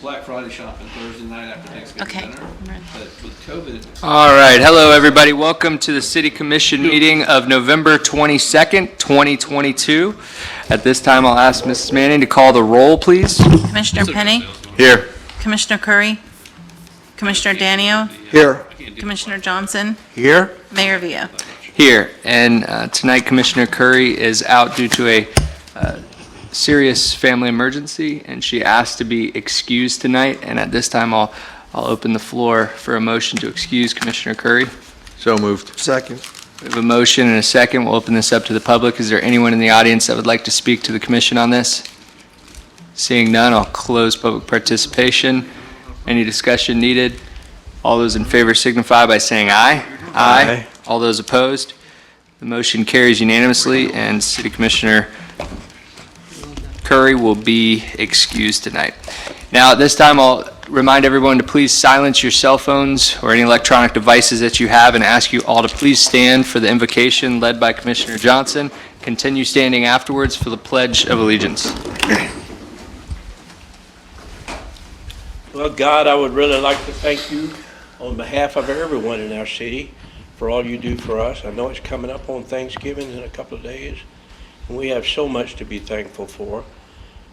Black Friday shopping Thursday night after Thanksgiving Okay. dinner. But with COVID, All right, hello everybody. Welcome to the City Commission meeting of November 22nd, 2022. At this time, I'll ask Mrs. Manning to call the roll, please. Commissioner Penny, Here. Commissioner Curry, Commissioner Danio, Here. Commissioner Johnson, Here. Mayor Villa. Here. And tonight, Commissioner Curry is out due to a serious family emergency, and she asked to be excused tonight. And at this time, I'll open the floor for a motion to excuse Commissioner Curry. So moved. Second. We have a motion and a second. We'll open this up to the public. Is there anyone in the audience that would like to speak to the commission on this? Seeing none, I'll close public participation. Any discussion needed? All those in favor signify by saying aye. Aye. All those opposed? The motion carries unanimously, and City Commissioner Curry will be excused tonight. Now, at this time, I'll remind everyone to please silence your cell phones or any electronic devices that you have, and ask you all to please stand for the invocation led by Commissioner Johnson. Continue standing afterwards for the Pledge of Allegiance. Well, God, I would really like to thank you on behalf of everyone in our city for all you do for us. I know it's coming up on Thanksgiving in a couple of days, and we have so much to be thankful for.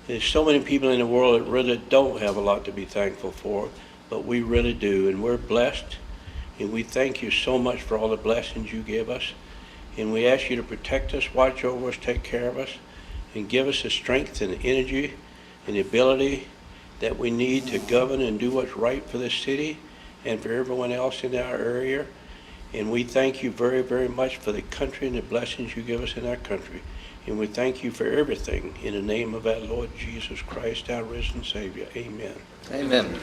There's so many people in the world that really don't have a lot to be thankful for, but we really do, and we're blessed, and we thank you so much for all the blessings you give us, and we ask you to protect us, watch over us, take care of us, and give us the strength and the energy and the ability that we need to govern and do what's right for this city and for everyone else in our area. And we thank you very, very much for the country and the blessings you give us in our country. And we thank you for everything in the name of our Lord Jesus Christ, our risen Savior. Amen. Amen.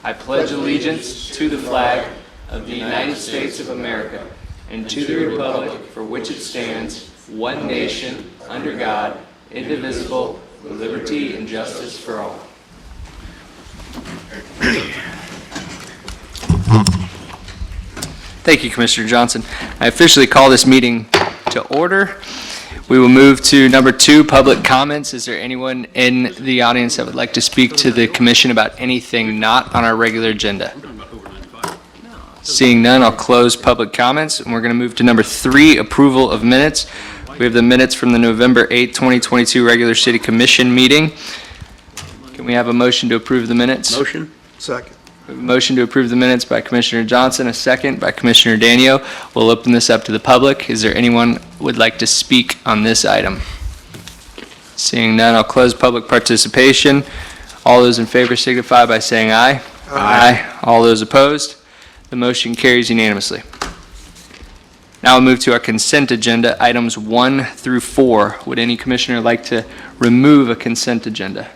I pledge allegiance to the flag of the United States of America and to the republic for which it stands, one nation, under God, indivisible, with liberty and justice for all. Thank you, Commissioner Johnson. I officially call this meeting to order. We will move to number 2, public comments. Is there anyone in the audience that would like to speak to the commission about anything not on our regular agenda? Seeing none, I'll close public comments, and we're going to move to number 3, approval of minutes. We have the minutes from the November 8, 2022 regular city commission meeting. Can we have a motion to approve the minutes? Motion? Second. We have a motion to approve the minutes by Commissioner Johnson, a second by Commissioner Danio. We'll open this up to the public. Is there anyone who would like to speak on this item? Seeing none, I'll close public participation. All those in favor signify by saying aye. Aye. All those opposed? The motion carries unanimously. Now we'll move to our consent agenda, items 1 through 4. Would any commissioner like to remove a consent agenda?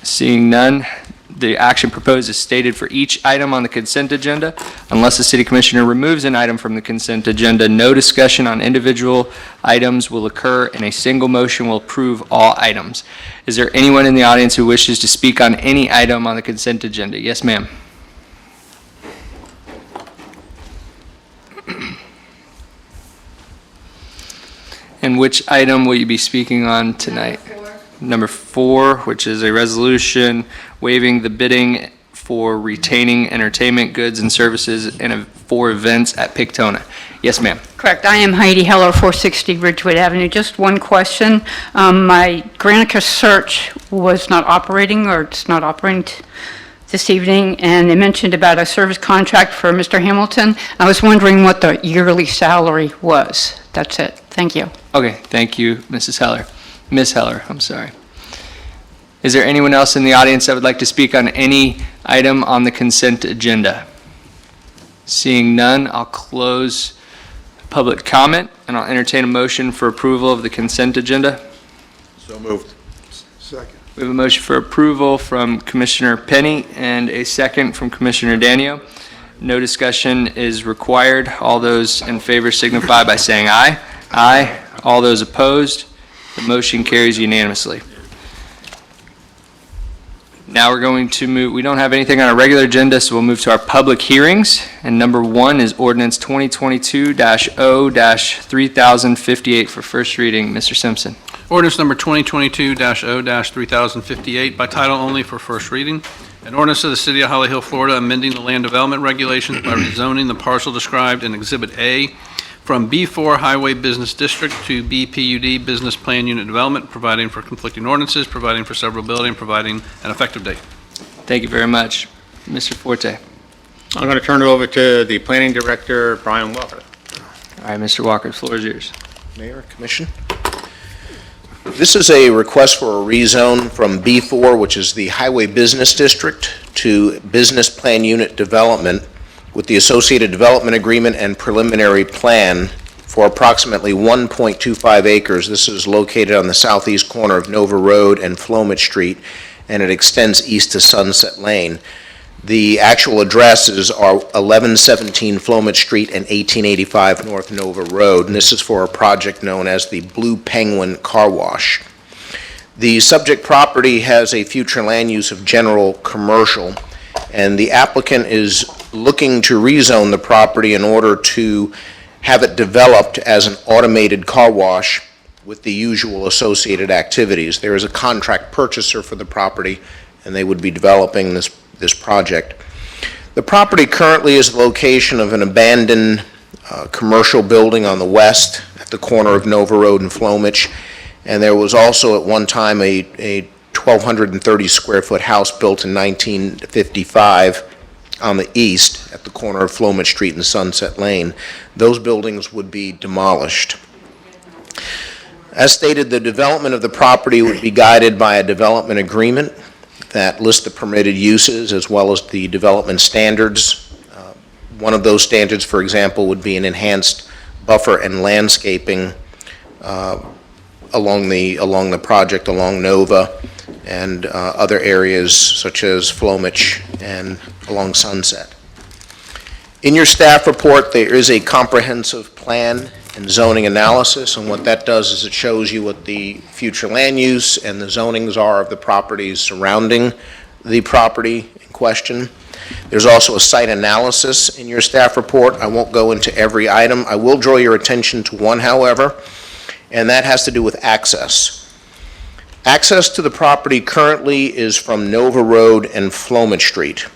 Seeing none, the action proposed is stated for each item on the consent agenda. Unless the city commissioner removes an item from the consent agenda, no discussion on individual items will occur, and a single motion will approve all items. Is there anyone in the audience who wishes to speak on any item on the consent agenda? Yes, ma'am. And which item will you be speaking on tonight? Number 4, which is a resolution waiving the bidding for retaining entertainment goods and services for events at Pictona. Yes, ma'am. Correct. I am Heidi Heller, 460 Ridgewood Avenue. Just one question. My Granicus search was not operating, or it's not operating this evening, and they mentioned about a service contract for Mr. Hamilton. I was wondering what the yearly salary was. That's it. Thank you. Okay, thank you, Mrs. Heller. Ms. Heller, I'm sorry. Is there anyone else in the audience that would like to speak on any item on the consent agenda? Seeing none, I'll close public comment, and I'll entertain a motion for approval of the consent agenda. So moved. Second. We have a motion for approval from Commissioner Penny and a second from Commissioner Danio. No discussion is required. All those in favor signify by saying aye. Aye. All those opposed? The motion carries unanimously. Now we're going to move, we don't have anything on our regular agenda, so we'll move to our public hearings. And number 1 is ordinance 2022-0-3058 for first reading. Mr. Simpson. Ordinance number 2022-0-3058 by title only for first reading. An ordinance of the City of Holly Hill, Florida, amending the land development regulations by rezoning the parcel described in Exhibit A from B4 Highway Business District to BPUD Business Plan Unit Development, providing for conflicting ordinances, providing for severability, and providing an effective date. Thank you very much. Mr. Forte. I'm going to turn it over to the Planning Director, Brian Walker. All right, Mr. Walker, the floor is yours. Mayor, Commission. This is a request for a rezone from B4, which is the Highway Business District, to Business Plan Unit Development with the associated development agreement and preliminary plan for approximately 1.25 acres. This is located on the southeast corner of Nova Road and Flomet Street, and it extends east to Sunset Lane. The actual addresses are 1117 Flomet Street and 1885 North Nova Road, and this is for a project known as the Blue Penguin Car Wash. The subject property has a future land use of general commercial, and the applicant is looking to rezone the property in order to have it developed as an automated car wash with the usual associated activities. There is a contract purchaser for the property, and they would be developing this project. The property currently is the location of an abandoned commercial building on the west at the corner of Nova Road and Flomich, and there was also at one time a 1,230 square foot house built in 1955 on the east at the corner of Flomich Street and Sunset Lane. Those buildings would be demolished. As stated, the development of the property would be guided by a development agreement that lists the permitted uses as well as the development standards. One of those standards, for example, would be an enhanced buffer and landscaping along the project, along Nova, and other areas such as Flomich and along Sunset. In your staff report, there is a comprehensive plan and zoning analysis, and what that does is it shows you what the future land use and the zonings are of the properties surrounding the property in question. There's also a site analysis in your staff report. I won't go into every item. I will draw your attention to one, however, and that has to do with access. Access to the property currently is from Nova Road and Flomet Street.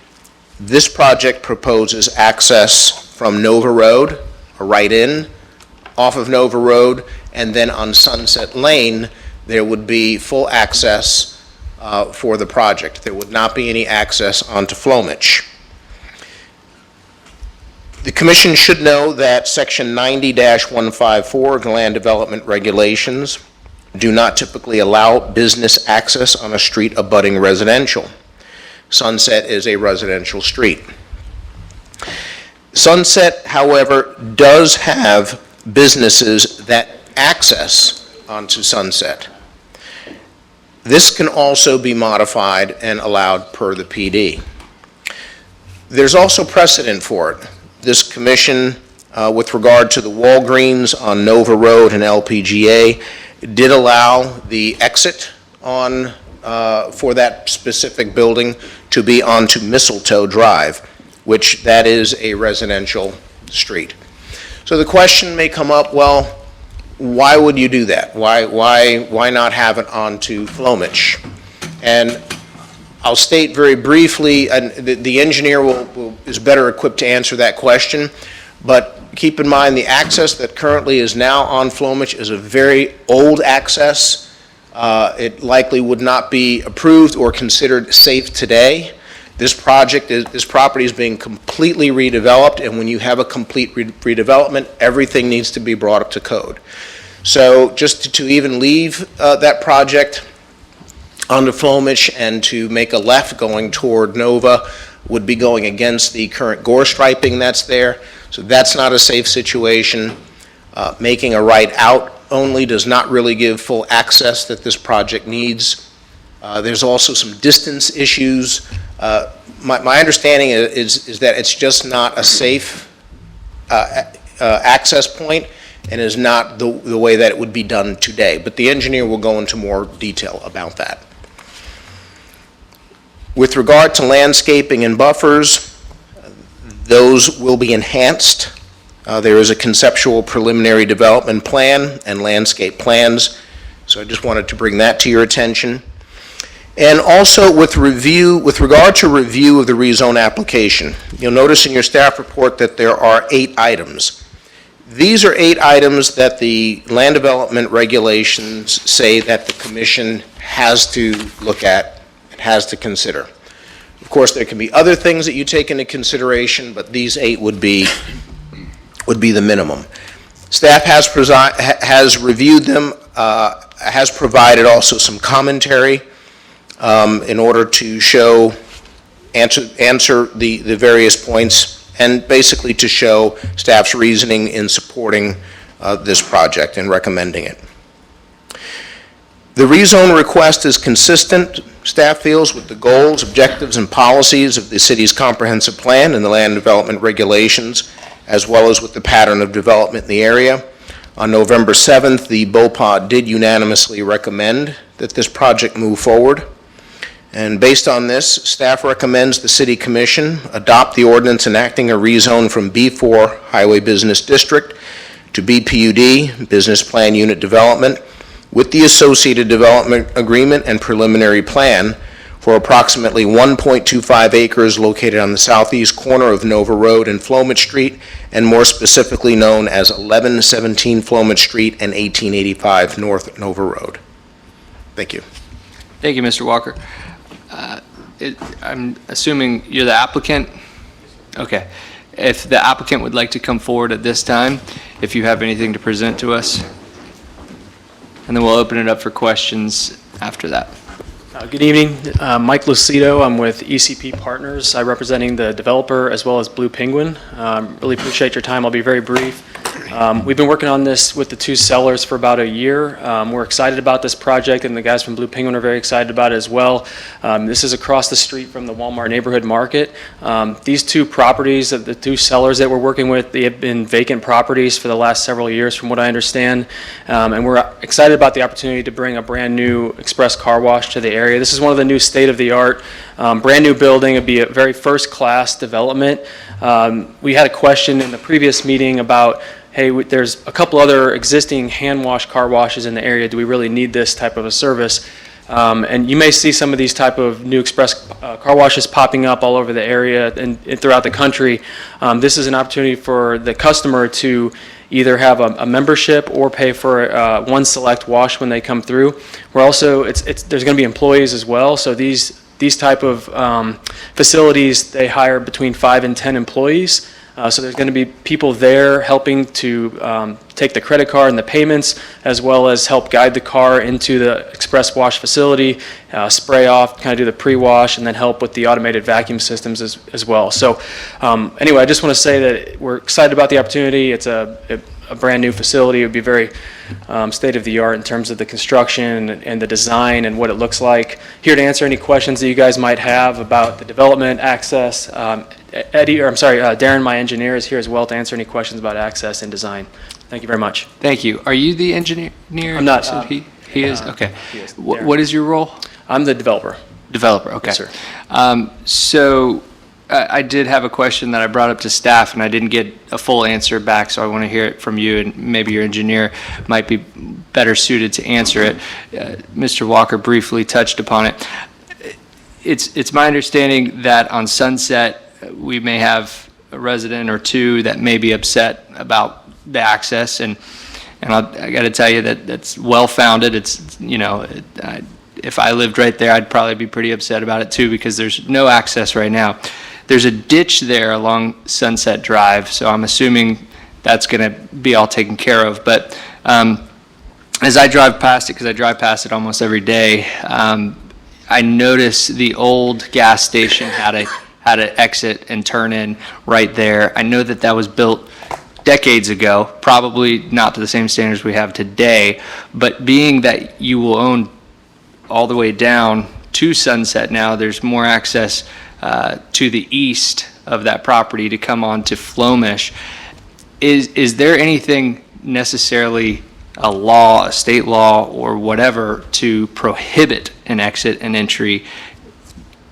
This project proposes access from Nova Road, a right-in, off of Nova Road, and then on Sunset Lane, there would be full access for the project. There would not be any access onto Flomich. The Commission should know that Section 90-154 of the Land Development Regulations do not typically allow business access on a street abutting residential. Sunset is a residential street. Sunset, however, does have businesses that access onto Sunset. This can also be modified and allowed per the PD. There's also precedent for it. This commission, with regard to the Walgreens on Nova Road and LPGA, did allow the exit on for that specific building to be onto Mistletoe Drive, which that is a residential street. So the question may come up, well, why would you do that? Why not have it onto Flomich? And I'll state very briefly, and the engineer is better equipped to answer that question, but keep in mind the access that currently is now on Flomich is a very old access. It likely would not be approved or considered safe today. This property is being completely redeveloped, and when you have a complete redevelopment, everything needs to be brought up to code. So just to even leave that project onto Flomich and to make a left going toward Nova would be going against the current gore striping that's there. So that's not a safe situation. Making a right out only does not really give full access that this project needs. There's also some distance issues. My understanding is that it's just not a safe access point and is not the way that it would be done today. But the engineer will go into more detail about that. With regard to landscaping and buffers, those will be enhanced. There is a conceptual preliminary development plan and landscape plans So I just wanted to bring that to your attention. And also with regard to review of the rezone application, you'll notice in your staff report that there are 8 items. These are 8 items that the land development regulations say that the commission has to look at and has to consider. Of course, there can be other things that you take into consideration, but these 8 would be the minimum. Staff has reviewed them, has provided also some commentary in order to answer the various points and basically to show staff's reasoning in supporting this project and recommending it. The rezone request is consistent, staff feels, with the goals, objectives, and policies of the city's comprehensive plan and the land development regulations, as well as with the pattern of development in the area. On November 7th, the BOPOD did unanimously recommend that this project move forward. And based on this, staff recommends the City Commission adopt the ordinance enacting a rezone from B4 Highway Business District to BPUD, Business Plan Unit Development, with the associated development agreement and preliminary plan for approximately 1.25 acres located on the southeast corner of Nova Road and Flomet Street, and more specifically known as 1117 Flomet Street and 1885 North Nova Road. Thank you. Thank you, Mr. Walker. I'm assuming you're the applicant? Okay. If the applicant would like to come forward at this time, if you have anything to present to us, and then we'll open it up for questions after that. Good evening. Mike Lucido. I'm with ECP Partners. I'm representing the developer as well as Blue Penguin. Really appreciate your time. I'll be very brief. We've been working on this with the 2 sellers for about a year. We're excited about this project, and the guys from Blue Penguin are very excited about it as well. This is across the street from the Walmart Neighborhood Market. These 2 properties, of the 2 sellers that we're working with, they have been vacant properties for the last several years from what I understand. And we're excited about the opportunity to bring a brand new express car wash to the area. This is one of the new state-of-the-art, brand new building. It'd be a very first-class development. We had a question in the previous meeting about, hey, there's a couple other existing hand wash car washes in the area. Do we really need this type of a service? And you may see some of these type of new express car washes popping up all over the area and throughout the country. This is an opportunity for the customer to either have a membership or pay for one select wash when they come through. We're also, there's going to be employees as well. So these type of facilities, they hire between 5 and 10 employees. So there's going to be people there helping to take the credit card and the payments, as well as help guide the car into the express wash facility, spray off, kind of do the pre-wash, and then help with the automated vacuum systems as well. So anyway, I just want to say that we're excited about the opportunity. It's a brand new facility. It would be very state-of-the-art in terms of the construction and the design and what it looks like. Here to answer any questions that you guys might have about the development, access. Darren, my engineer, is here as well to answer any questions about access and design. Thank you very much. Thank you. Are you the engineer? I'm not. He is? Okay. He is. What is your role? I'm the developer. Developer, okay. Yes, sir. So I did have a question that I brought up to staff, and I didn't get a full answer back, so I want to hear it from you, and maybe your engineer might be better suited to answer it. Mr. Walker briefly touched upon it. It's my understanding that on Sunset, we may have a resident or 2 that may be upset about the access, and I got to tell you that that's well-founded. It's, if I lived right there, I'd probably be pretty upset about it too, because there's no access right now. There's a ditch there along Sunset Drive, so I'm assuming that's going to be all taken care of. But as I drive past it, because I drive past it almost every day, I notice the old gas station had an exit and turn in right there. I know that was built decades ago, probably not to the same standards we have today, but being that you will own all the way down to Sunset now, there's more access to the east of that property to come on to Flomish. Is there anything necessarily a law, a state law, or whatever to prohibit an exit and entry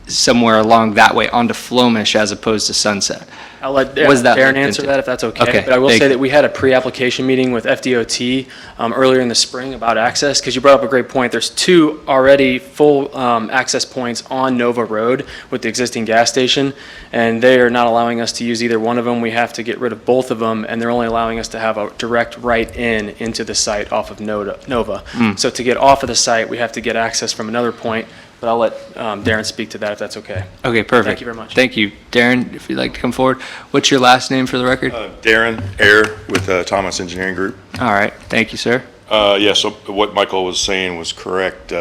somewhere along that way onto Flomish as opposed to Sunset? I'll let Was that Darren looked answer into? that if that's okay. Okay, But I will thank say you. that we had a pre-application meeting with FDOT earlier in the spring about access, because you brought up a great point. There's two already full access points on Nova Road with the existing gas station, and they are not allowing us to use either one of them. We have to get rid of both of them, and they're only allowing us to have a direct right in into the site off of Nova. So to get off of the site, we have to get access from another point, but I'll let Darren speak to that if that's okay. Okay, perfect. Thank you very much. Thank you. Darren, if you'd like to come forward. What's your last name for the record? Darren Ayer with Thomas Engineering Group. All right, thank you, sir. Yeah, so what Michael was saying was correct.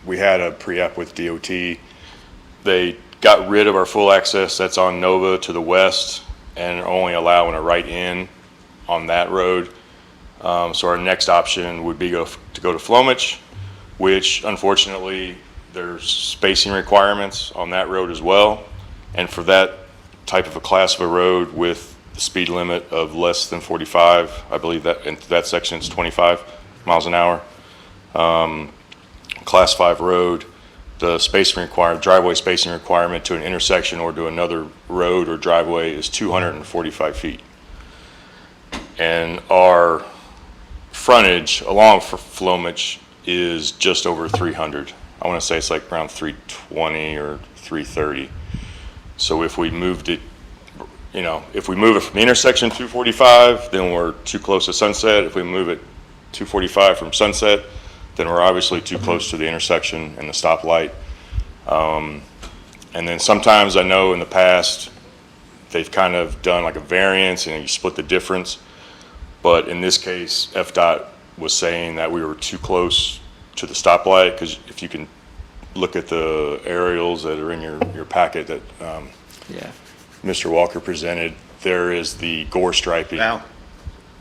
We had a pre-app with DOT. They got rid of our full access that's on Nova to the west and are only allowing a right in on that road. So our next option would be to go to Flomich, which unfortunately there's spacing requirements on that road as well. And for that type of a class of a road with the speed limit of less than 45, I believe that in that section it's 25 miles an hour. Class 5 road, the driveway spacing requirement to an intersection or to another road or driveway is 245 feet. And our frontage along for Flomich is just over 300. I want to say it's like around 320 or 330. So if we moved it, if we move it from the intersection 245, then we're too close to Sunset. If we move it 245 from Sunset, then we're obviously too close to the intersection and the stoplight. And then sometimes I know in the past, they've kind of done like a variance and you split the difference. But in this case, FDOT was saying that we were too close to the stoplight, because if you can look at the aerials that are in your packet that Yeah. Mr. Walker presented, there is the gore striping. Val,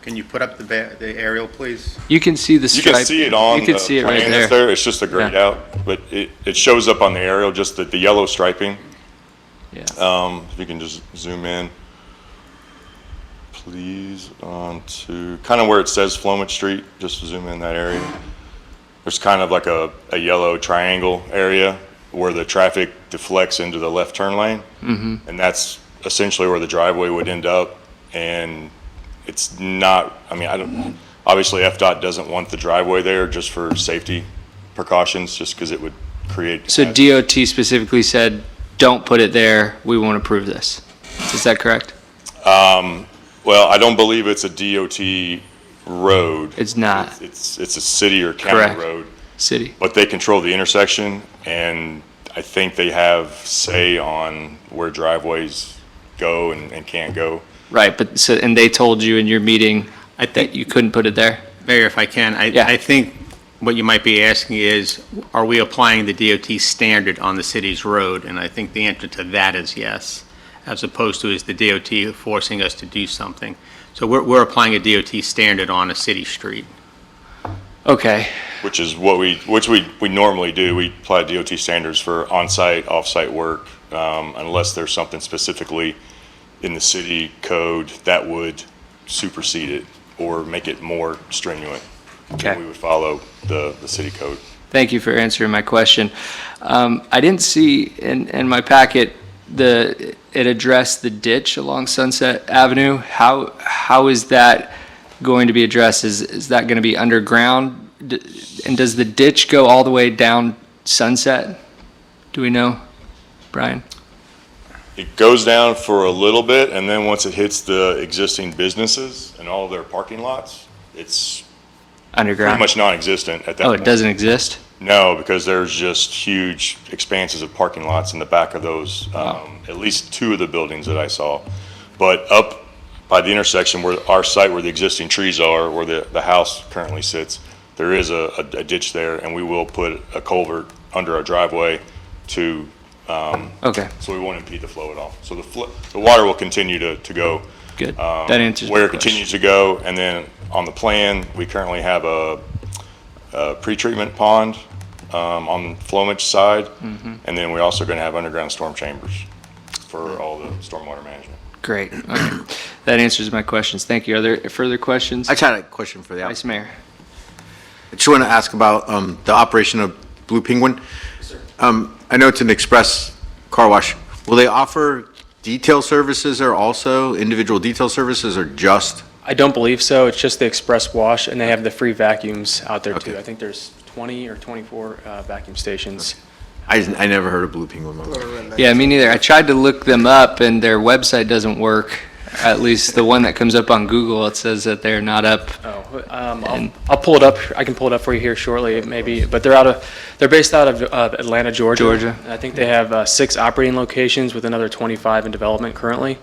can you put up the aerial, please? You can see the You stripe. can see it on You can the see it right plan there. that's there. It's just a grayed out, but it shows up on the aerial, just the yellow striping. Yeah. If you can just zoom in, please, onto kind of where it says Flomich Street, just to zoom in that area. There's kind of like a yellow triangle area where the traffic deflects into the left turn lane. Mm-hmm. And that's essentially where the driveway would end up. And it's not, obviously FDOT doesn't want the driveway there just for safety precautions, just because it would create. So DOT specifically said, don't put it there, we won't approve this. Is that correct? Well, I don't believe it's a DOT road. It's not. It's a city or county Correct. road, City. but they control the intersection, and I think they have say on where driveways go and can't go. Right, but so, and they told you in your meeting I that think, you couldn't put it there? Mayor, if I can, Yeah. I think what you might be asking is, are we applying the DOT standard on the city's road? And I think the answer to that is yes, as opposed to is the DOT forcing us to do something. So we're applying a DOT standard on a city street. Okay, Which is what we normally do. We apply DOT standards for on-site, off-site work, unless there's something specifically in the city code that would supersede it or make it more stringent. Okay. Then we would follow the city code. thank you for answering my question. I didn't see in my packet it addressed the ditch along Sunset Avenue. How is that going to be addressed? Is that going to be underground? And does the ditch go all the way down Sunset? Do we know, Brian? It goes down for a little bit, and then once it hits the existing businesses and all of their parking lots, it's pretty Underground? much non-existent at that Oh, point. it doesn't exist? No, because there's just huge expanses of parking lots in the back of those, at least two of the buildings that I saw. But up by the intersection where our site, where the existing trees are, where the house currently sits, there is a ditch there, and we will put a culvert under our driveway to, Okay, so we won't impede the flow at all. So the water will continue to go. good. That answers Where my it question. continues to go, and then on the plan, we currently have a pretreatment pond on the Flomich side, and then we're also going to have underground storm chambers for all the stormwater management. Great. Okay. That answers my questions. Thank you. Are there further questions? I just had a question for the Vice applicant. Mayor. I just want to ask about the operation of Blue Penguin. I know it's an express car wash. Will they offer detail services are also, individual detail services, or just? I don't believe so. It's just the express wash, and they have the free vacuums out there too. Okay. I think there's 20 or 24 vacuum stations. I never heard of Blue Penguin before. Yeah, me neither. I tried to look them up, and their website doesn't work. At least the one that comes up on Google, it says that they're not up. I'll pull it up. I can pull it up for you here shortly, maybe. But they're based out of Atlanta, Georgia. Georgia. And I think they have 6 operating locations with another 25 in development currently.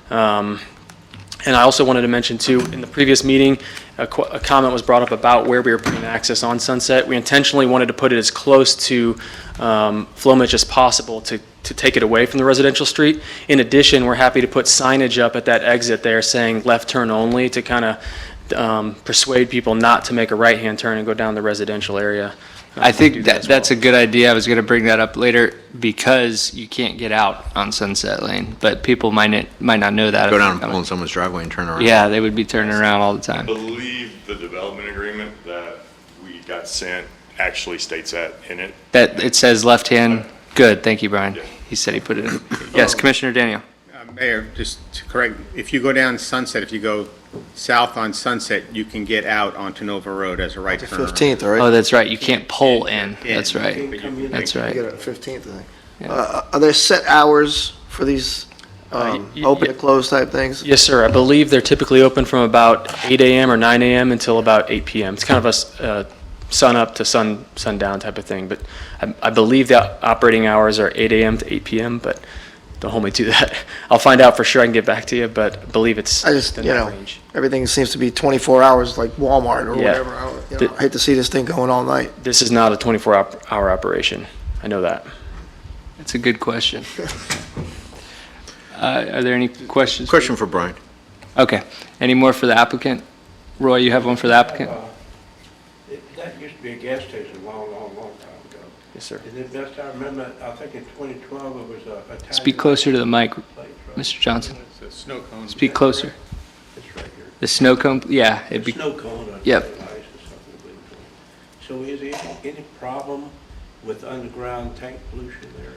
And I also wanted to mention too, in the previous meeting, a comment was brought up about where we were putting access on Sunset. We intentionally wanted to put it as close to Flowmich as possible to take it away from the residential street. In addition, we're happy to put signage up at that exit there saying left turn only to kind of persuade people not to make a right-hand turn and go down the residential area. I Do think that as that's a well. good idea. I was going to bring that up later because you can't get out on Sunset Lane, but people might not know that. Go if down they're and pull coming. in someone's driveway and turn around. Yeah, they would be turning around all the I time. believe the development agreement that we got sent actually states that in it. That, it says left-hand. Good, thank you, Brian. Yeah. He said he put it in. Yes, Commissioner Daniel. Mayor, just to correct, if you go down Sunset, if you go south on Sunset, you can get out onto Nova Road as a right turn. 15th, all right? Oh, that's right, you can't pull in. Yeah. That's right. That's right. You get it 15th, I think. Yeah. Are there set hours for these open to close type things? Yes, sir. I believe they're typically open from about 8 a.m. or 9 a.m. until about 8 p.m. It's kind of a sun up to sundown type of thing, but I believe the operating hours are 8 a.m. to 8 p.m., but don't hold me to that. I'll find out for sure. I can get back to you, but I believe it's I just, in you that know, range. everything seems to be 24 hours like Walmart or Yeah. whatever. I hate to see this thing going all night. This is not a 24-hour operation. I know that. That's a good question. Are there any questions? Question for Brian. Okay. Any more for the applicant? Roy, you have one for the applicant? That used to be a gas station a long time ago. Yes, sir. And then best I remember, I think in 2012, it was a Italian Speak closer to the mic, place, right? Mr. Johnson. It's a snow cone. Speak closer. It's right here. The snow cone, yeah, it'd be, Snow cone. Yep. Ice or something. So is there any problem with underground tank pollution there?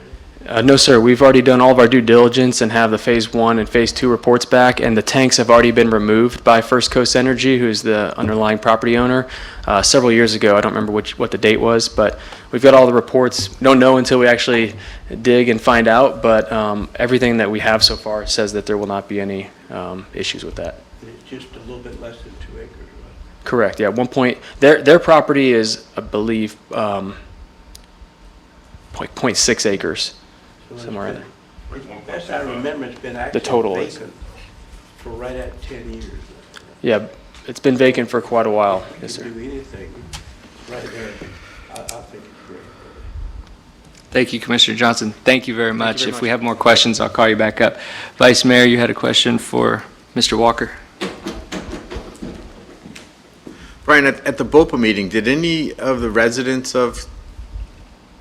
No, sir. We've already done all of our due diligence and have the Phase 1 and Phase 2 reports back, and the tanks have already been removed by First Coast Energy, who's the underlying property owner, several years ago. I don't remember what the date was, but we've got all the reports. Don't know until we actually dig and find out, but everything that we have so far says that there will not be any issues with that. And it's just a little bit less than 2 acres, right? Correct, yeah. Their property is, I believe, 0.6 acres. So it's Somewhere in been- Best I remember, it's been actually total is- vacant for right at 10 years. Yeah, it's been vacant for quite a while. We Yes, can sir. do anything right there. I think it's great. thank you, Commissioner Johnson. Thank you very much. very If we much. have more questions, I'll call you back up. Vice Mayor, you had a question for Mr. Walker? Brian, at the BOPA meeting, did any of the residents of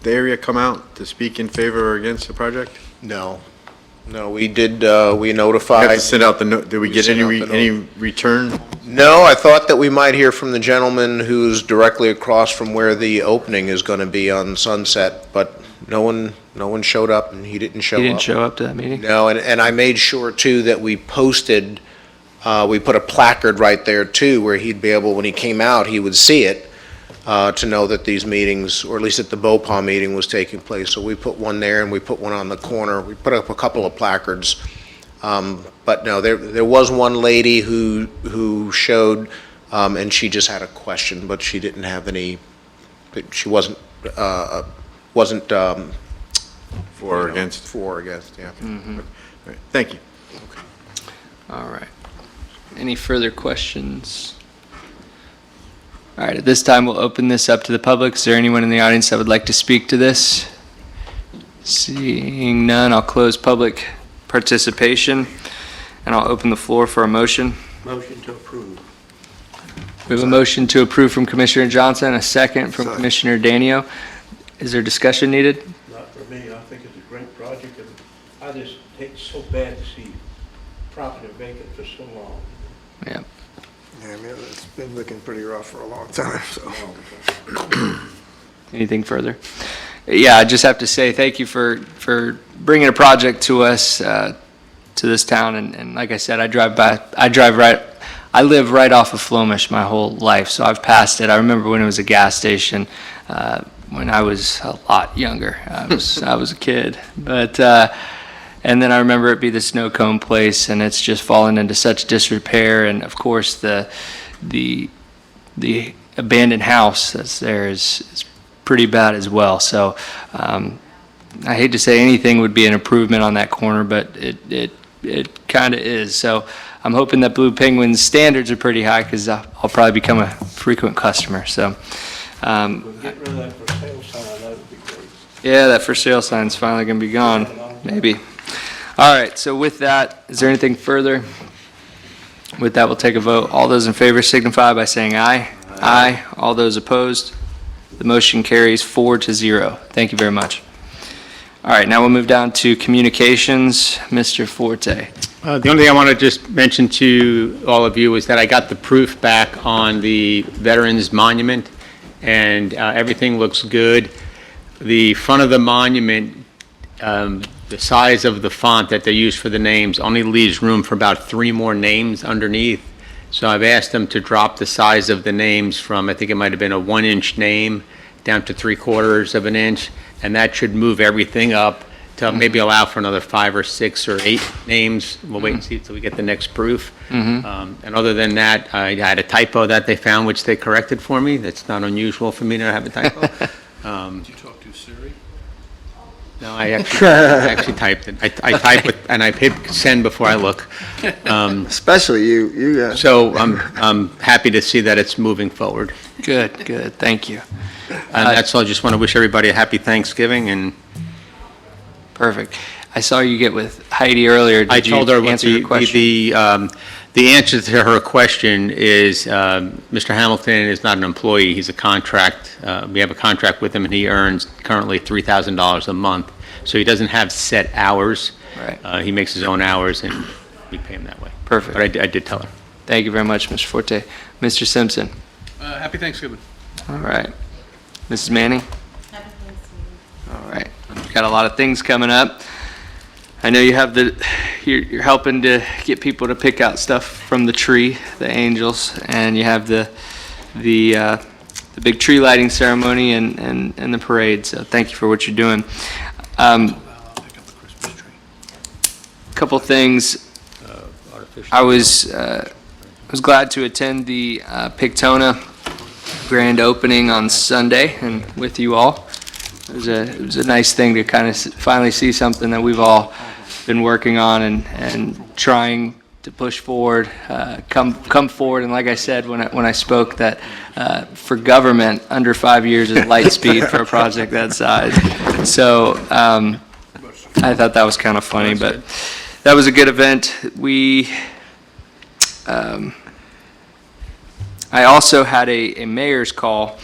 the area come out to speak in favor or against the project? No. No, we did, we I have notified. to send out the, did we We get sent any, out the any return? No, I thought that we might hear from the gentleman who's directly across from where the opening is going to be on Sunset, but no one showed up, and he didn't show up. He didn't show up to that meeting? No, and I made sure, too, that we posted, we put a placard right there, too, where he'd be able, when he came out, he would see it, to know that these meetings, or at least that the BOPA meeting was taking place. So we put one there, and we put one on the corner. We put up a couple of placards. But no, there was one lady who showed, and she just had a question, but she didn't have any, she wasn't, For or against? for or against, yeah. All right, thank you. All right. Any further questions? All right, at this time, we'll open this up to the public. Is there anyone in the audience that would like to speak to this? Seeing none, I'll close public participation, and I'll open the floor for a motion. Motion to approve. We have a motion to approve from Commissioner Johnson, a second from Second. Commissioner Danio. Is there discussion needed? Not for me, I think it's a great project, and I just hate so bad to see property vacant for so long. Yeah. Yeah, I mean, it's been looking pretty rough for a long time, so. Anything further? Yeah, I just have to say thank you for bringing a project to us. to this town, and like I said, I live right off of Flomish my whole life, so I've passed it. I remember when it was a gas station, when I was a lot younger. I was a kid, but and then I remember it be the snow cone place, and it's just fallen into such disrepair. And of course, the abandoned house that's there is pretty bad as well. So I hate to say anything would be an improvement on that corner, but it kind of is. So I'm hoping that Blue Penguin's standards are pretty high, because I'll probably become a frequent customer. So We'll get rid of that for sale sign, that would be great. yeah, that for sale sign's finally gonna be gone, maybe. All right, so with that, is there anything further? With that, we'll take a vote. All those in favor signify by saying aye. Aye. All those opposed? The motion carries 4-0. Thank you very much. All right, now we'll move down to communications. Mr. Forte. The only thing I want to just mention to all of you is that I got the proof back on the Veterans Monument, and everything looks good. The front of the monument, the size of the font that they use for the names only leaves room for about 3 more names underneath. So I've asked them to drop the size of the names from, I think it might have been a 1-inch name, down to 3/4 of an inch, and that should move everything up to maybe allow for another 5 or 6 or 8 names. We'll wait and see until we get the next proof. And other than that, I had a typo that they found, which they corrected for me. That's not unusual for me to have a typo. Did you talk to Siri? No, I actually typed it. I type with, and I hit send before I look. Especially you guys. So I'm happy to see that it's moving forward. Good, thank you. And that's all. I just want to wish everybody a happy Thanksgiving, and Perfect. I saw you get with Heidi earlier. I Did told you her what answer your question? the answer to her question is, Mr. Hamilton is not an employee, he's a contract. We have a contract with him, and he earns currently $3,000 a month. So he doesn't have set hours. Right. He makes his own hours, and we pay him that way. Perfect. But I did tell her. Thank you very much, Mr. Forte. Mr. Simpson. Happy Thanksgiving. All right. Mrs. Manning? All right. Got a lot of things coming up. I know you have you're helping to get people to pick out stuff from the tree, the angels, and you have the big tree lighting ceremony and the parade. So thank you for what you're doing. Couple things. I was glad to attend the Pictona grand opening on Sunday and with you all. It was a nice thing to kind of finally see something that we've all been working on and trying to push forward, come forward. And like I said when I spoke, that for government, under 5 years is light speed for a project that size. So I thought that was kind of funny, but that was a good event. I also had a mayor's call,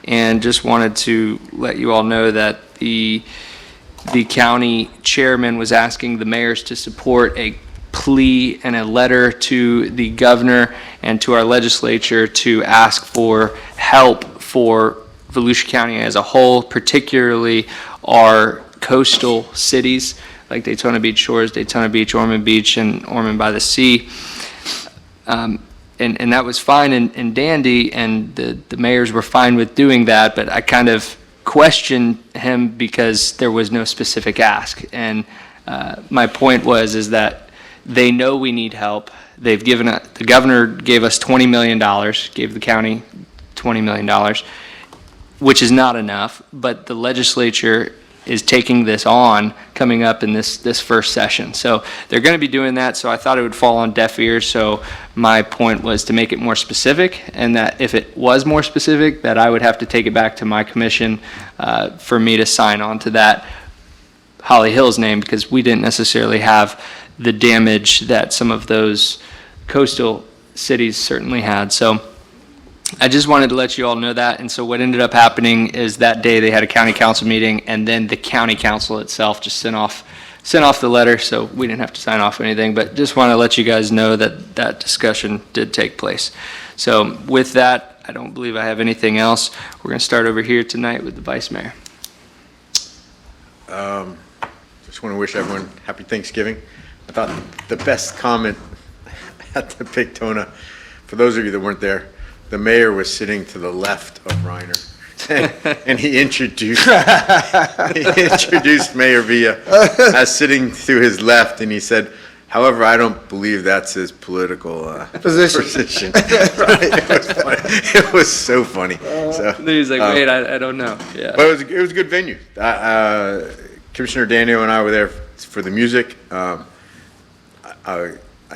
and just wanted to let you all know that the county chairman was asking the mayors to support a plea and a letter to the governor and to our legislature to ask for help for Volusia County as a whole, particularly our coastal cities like Daytona Beach Shores, Daytona Beach, Ormond Beach, and Ormond by the Sea. And that was fine and dandy, and the mayors were fine with doing that, but I kind of questioned him because there was no specific ask. And my point is that they know we need help. The governor gave us $20 million, gave the county $20 million, which is not enough, but the legislature is taking this on coming up in this first session. So they're going to be doing that, so I thought it would fall on deaf ears. So my point was to make it more specific, and that if it was more specific, that I would have to take it back to my commission for me to sign on to that Holly Hills name, because we didn't necessarily have the damage that some of those coastal cities certainly had. So I just wanted to let you all know that. And so what ended up happening is that day they had a county council meeting, and then the county council itself just sent off the letter, so we didn't have to sign off anything. But just want to let you guys know that that discussion did take place. So with that, I don't believe I have anything else. We're going to start over here tonight with the vice mayor. Just want to wish everyone happy Thanksgiving. I thought the best comment at the Pictona, for those of you that weren't there, the mayor was sitting to the left of Reiner. And he introduced Mayor Villa as sitting to his left, and he said, however, I don't believe that's his political position. It was so funny. So, Then he's like, wait, I don't know. Yeah. but it was a good venue. Commissioner Daniel and I were there for the music. I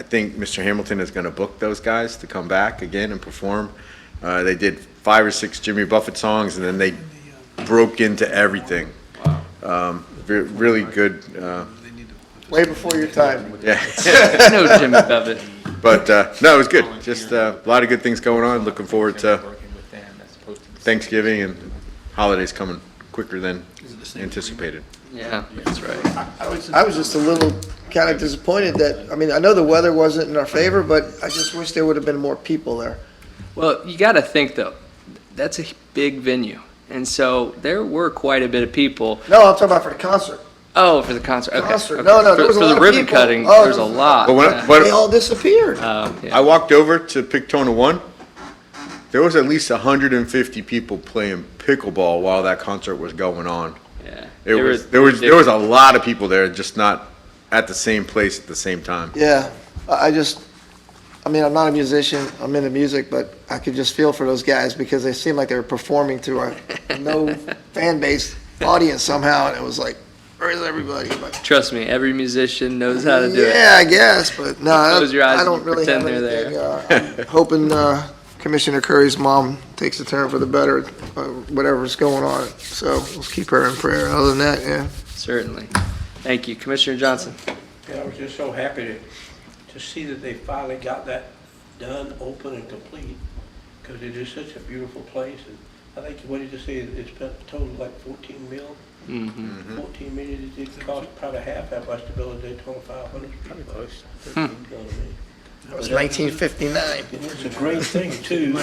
think Mr. Hamilton is going to book those guys to come back again and perform. They did 5 or 6 Jimmy Buffett songs, and then they broke into everything. Really good. Way before your time. Yeah. I know Jimmy Buffett. But no, it was good. Just a lot of good things going on. Looking forward to Thanksgiving and holidays coming quicker than anticipated. Yeah, that's right. I was just a little kind of disappointed that, I mean, I know the weather wasn't in our favor, but I just wish there would have been more people there. Well, you got to think, though, that's a big venue. And so there were quite a bit of people. No, I'm talking about for the concert. Oh, for the concert. Okay. Concert. Okay. No, there was a For lot the of ribbon people. cutting, Oh, there's a there was- lot. But Yeah. They all disappeared. Yeah. I walked over to Pictona 1. There was at least 150 people playing pickleball while that concert was going on. Yeah. There was a lot of people there, just not at the same place at the same time. Yeah, I mean, I'm not a musician, I'm into music, but I could just feel for those guys because they seemed like they were performing to a no fan base audience somehow, and it was like, where is everybody? But, Trust me, every musician knows how to do it. yeah, I guess, but no, Close your eyes I don't and really have pretend they're anything. I'm hoping Commissioner Curry's mom takes a turn for the better, whatever's going on, so let's keep her in prayer. Other than that, yeah. Certainly. Thank you. Commissioner Johnson. Yeah, I was just so happy to see that they finally got that done, open and complete, because it is such a beautiful place. And I think, what did you say, it's been total like 14 mil? Mm-hmm. 14 million, it cost probably half that much to build a Daytona 500. Probably close. That was 1959. And it's a great thing too,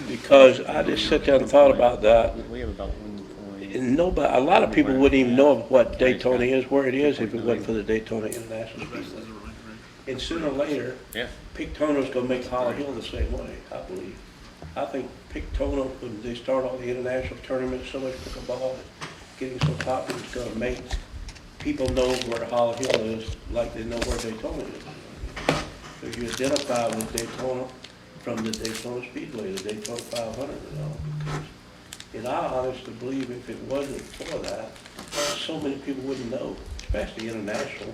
because I just sat down and thought about that. And nobody, a lot of people wouldn't even know what Daytona is, where it is, if it wasn't for the Daytona International Speedway. And sooner or later, Pictona's gonna make Holly Hill the same way, I believe. I think Pictona, when they start all the international tournaments, so much pickleball, getting so popular, it's gonna make people know where Holly Hill is, like they know where Daytona is. So you identify with Daytona from the Daytona Speedway, the Daytona 500 and all, because, and I honestly believe if it wasn't for that, so many people wouldn't know, especially international,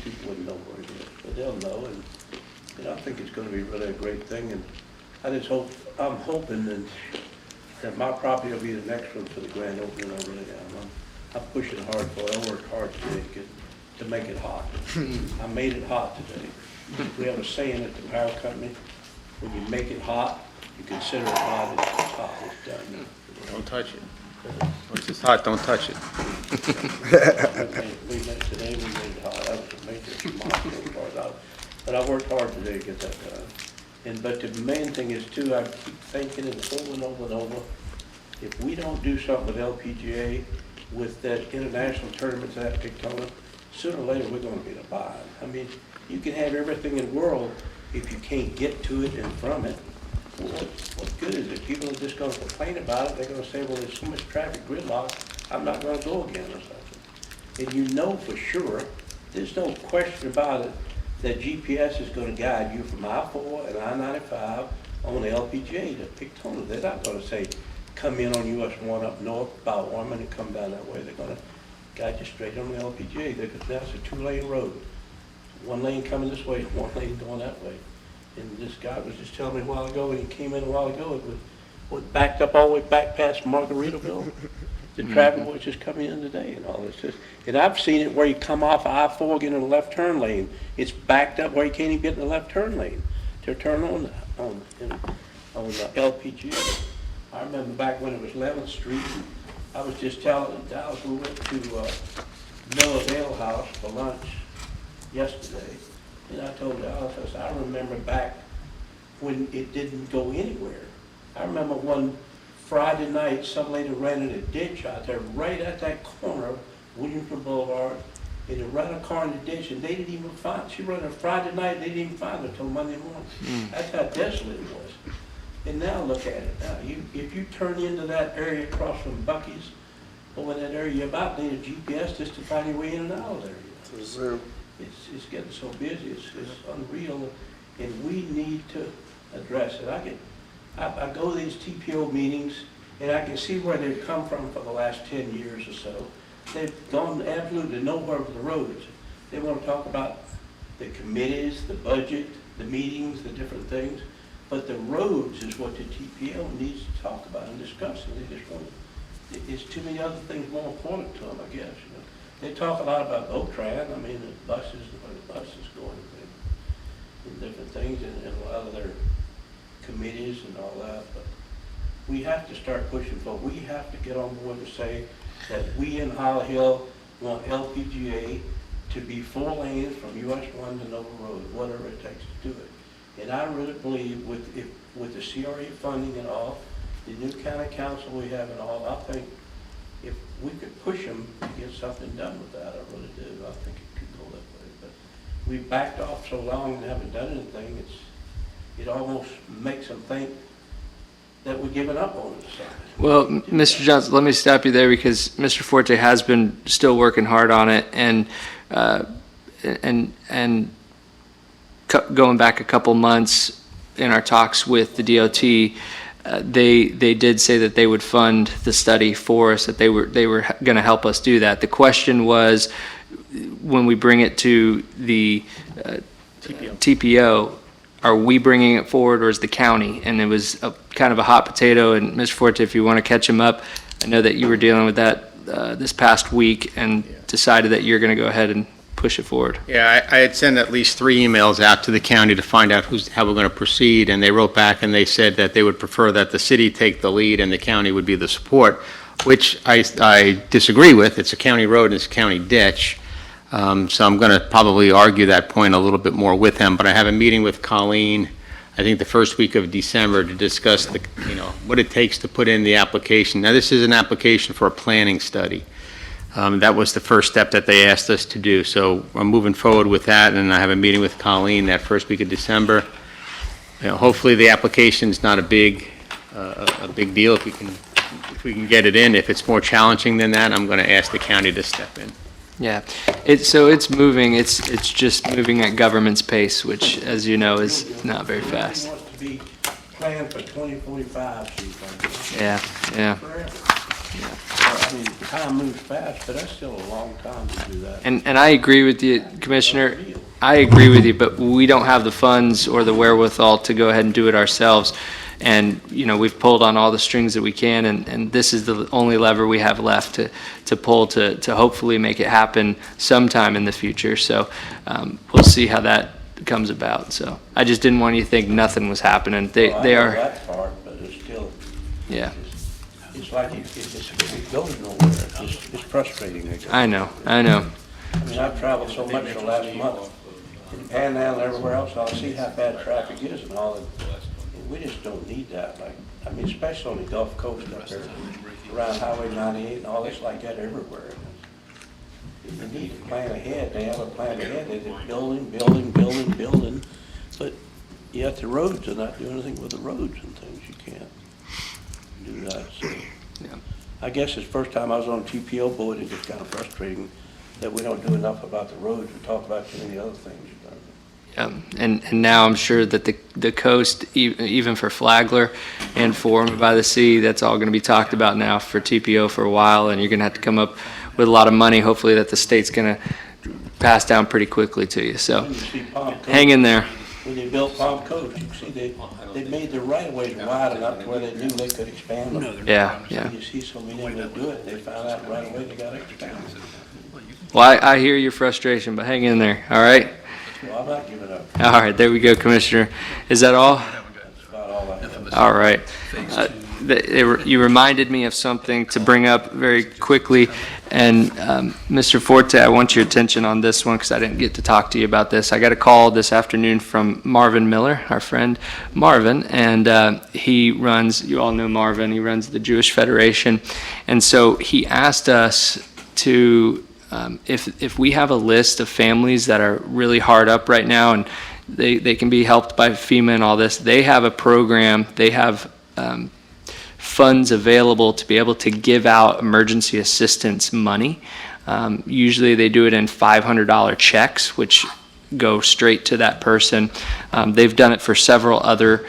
people wouldn't know where it is, but they'll know, and I think it's gonna be really a great thing, and I just hope, I'm hoping that my property will be the next one for the grand opening. I really am. I'm pushing hard for it. I worked hard today to make it hot. I made it hot today. We have a saying at the power company, when you make it hot, you consider it hot, it's hot, it's done. Don't touch it. Once it's hot, don't touch it. We made today, we made it hot. That was a major milestone. But I worked hard today to get that done. But the main thing is too, I keep thinking it over and over and over, if we don't do something with LPGA, with that international tournaments at Pictona, sooner or later, we're gonna be in a bind. I mean, you can have everything in the world, if you can't get to it and from it, what good is it? People are just gonna complain about it, they're gonna say, well, there's so much traffic gridlock, I'm not gonna go again or something. And you know for sure, there's no question about it, that GPS is gonna guide you from I-4 and I-95 on the LPGA to Pictona. They're not gonna say, come in on US 1 up north by Ormond and come down that way. They're gonna guide you straight on the LPGA. That's a 2-lane road. One lane coming this way, one lane going that way. And this guy was just telling me a while ago, when he came in a while ago, it was backed up all the way back past Margaritaville. The traffic was just coming in today and all this. And I've seen it where you come off I-4, get in the left turn lane. It's backed up where you can't even get in the left turn lane. They're turning on the LPGA. I remember back when it was 11th Street, I was just telling Dallas, we went to Miller's Ale House for lunch yesterday. And I told Dallas, I said, I remember back when it didn't go anywhere. I remember one Friday night, some lady rented a ditch out there right at that corner of Williamson Boulevard and they run a car in the ditch, and they didn't even find, she run a Friday night, they didn't even find her till Monday morning. That's how desolate it was. And now look at it, now, if you turn into that area across from Buc-ee's, over in that area, you about need a GPS just to find your way in and out of there. It's getting so busy, it's unreal, and we need to address it. I go to these TPO meetings, and I can see where they've come from for the last 10 years or so. They've gone absolutely nowhere with the roads. They want to talk about the committees, the budget, the meetings, the different things, but the roads is what the TPO needs to talk about and discuss, and they just want, it's too many other things more important to them, I guess, you know. They talk a lot about Votran, I mean, the buses, where the buses going, and different things, and a lot of their committees and all that, but we have to start pushing for, we have to get on board to say that we in Holly Hill want LPGA to be 4 lanes from US 1 to Nova Road, whatever it takes to do it. And I really believe with the CRA funding and all, the new county council we have and all, I think if we could push them to get something done with that, I really do. I think it could go that way. But we backed off so long and haven't done anything, it almost makes them think that we're giving up on it. Well, Mr. Johnson, let me stop you there because Mr. Forte has been still working hard on it, and going back a couple months in our talks with the DOT, they did say that they would fund the study for us, that they were going to help us do that. The question was, when we bring it to the TPO, are we bringing it forward or is the county? And it was kind of a hot potato. And Mr. Forte, if you want to catch him up, I know that you were dealing with that this past week and decided that you're going to go ahead and push it forward. Yeah, I had sent at least 3 emails out to the county to find out how we're going to proceed, and they wrote back and they said that they would prefer that the city take the lead and the county would be the support, which I disagree with. It's a county road and it's a county ditch. So I'm going to probably argue that point a little bit more with him, but I have a meeting with Colleen, I think the first week of December, to discuss what it takes to put in the application. Now, this is an application for a planning study. That was the first step that they asked us to do. So I'm moving forward with that, and I have a meeting with Colleen that first week of December. Hopefully the application's not a big deal if we can get it in. If it's more challenging than that, I'm going to ask the county to step in. Yeah, it's moving. It's just moving at government's pace, which, as you know, is not very fast. It wants to be planned for 2045, so you think. Yeah. Forever. I mean, time moves fast, but that's still a long time to do that. And I agree with you, Commissioner. I agree with you, but we don't have the funds or the wherewithal to go ahead and do it ourselves. And, we've pulled on all the strings that we can, and this is the only lever we have left to pull to hopefully make it happen sometime in the future. So we'll see how that comes about. So I just didn't want you to think nothing was happening. They I know are. that part, but it's still, Yeah, it's like it's going nowhere. It's frustrating. I know. I mean, I've traveled so much the last month, in Panhandle and everywhere else, I'll see how bad traffic is and all, and we just don't need that, especially on the Gulf Coast up there, around Highway 98 and all, it's like that everywhere. You need to plan ahead, they have a plan ahead, they're just building, but yet the roads are not doing anything with the roads and things, you can't do that, so. Yeah. I guess it's the first time I was on a TPO board, it's just kind of frustrating that we don't do enough about the roads, we talk about too many other things. And now I'm sure that the coast, even for Flagler and for By the Sea, that's all going to be talked about now for TPO for a while, and you're going to have to come up with a lot of money, hopefully, that the state's going to pass down pretty quickly to you. So hang in there. When they built Palm Coast, you see they made the right-of-ways wide enough to where they knew they could expand them. Yeah. You see, so we didn't do it, they found out right away they got to expand them. Well, I hear your frustration, but hang in there, all right? Well, I'm not giving up. All right, there we go, Commissioner. Is that all? That's about all I have. All right. You reminded me of something to bring up very quickly, and Mr. Forte, I want your attention on this one because I didn't get to talk to you about this. I got a call this afternoon from Marvin Miller, our friend Marvin, and he runs, you all know Marvin, he runs the Jewish Federation, and so he asked us to if we have a list of families that are really hard up right now and they can be helped by FEMA and all this, they have a program, they have funds available to be able to give out emergency assistance money. Usually they do it in $500 checks, which go straight to that person. They've done it for several other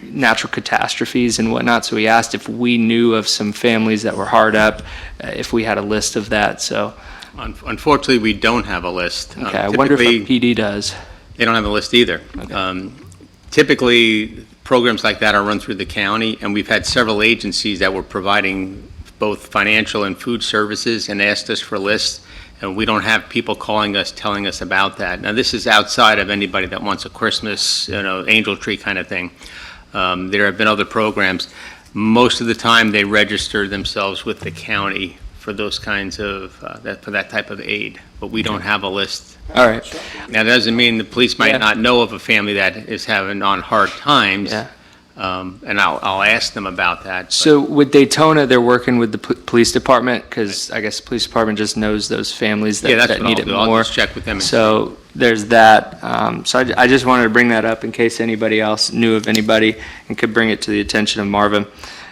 natural catastrophes and whatnot, so we asked if we knew of some families that were hard up, if we had a list of that, so. Unfortunately, we don't have a list. Okay, I wonder if Typically, our PD does. They don't have a list either. Typically, programs like that are run through the county, and we've had several agencies that were providing both financial and food services and asked us for lists, and we don't have people calling us, telling us about that. Now, this is outside of anybody that wants a Christmas, angel tree kind of thing. There have been other programs. Most of the time, they register themselves with the county for those kinds of, for that type of aid, but we don't have a list. All right, Now, that doesn't mean the police might Yeah. not know of a family that is having on hard times. Yeah. And I'll ask them about that. but- so with Daytona, they're working with the police department, because I guess the police department just knows those families Yeah, that that's that what need I'll it do. I'll more. just check with them. and see. So there's that. So I just wanted to bring that up in case anybody else knew of anybody and could bring it to the attention of Marvin.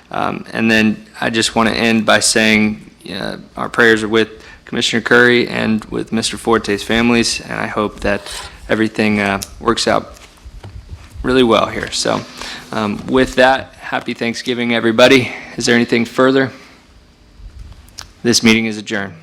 And then I just want to end by saying our prayers are with Commissioner Curry and with Mr. Forte's families, and I hope that everything works out really well here. So with that, happy Thanksgiving, everybody. Is there anything further? This meeting is adjourned.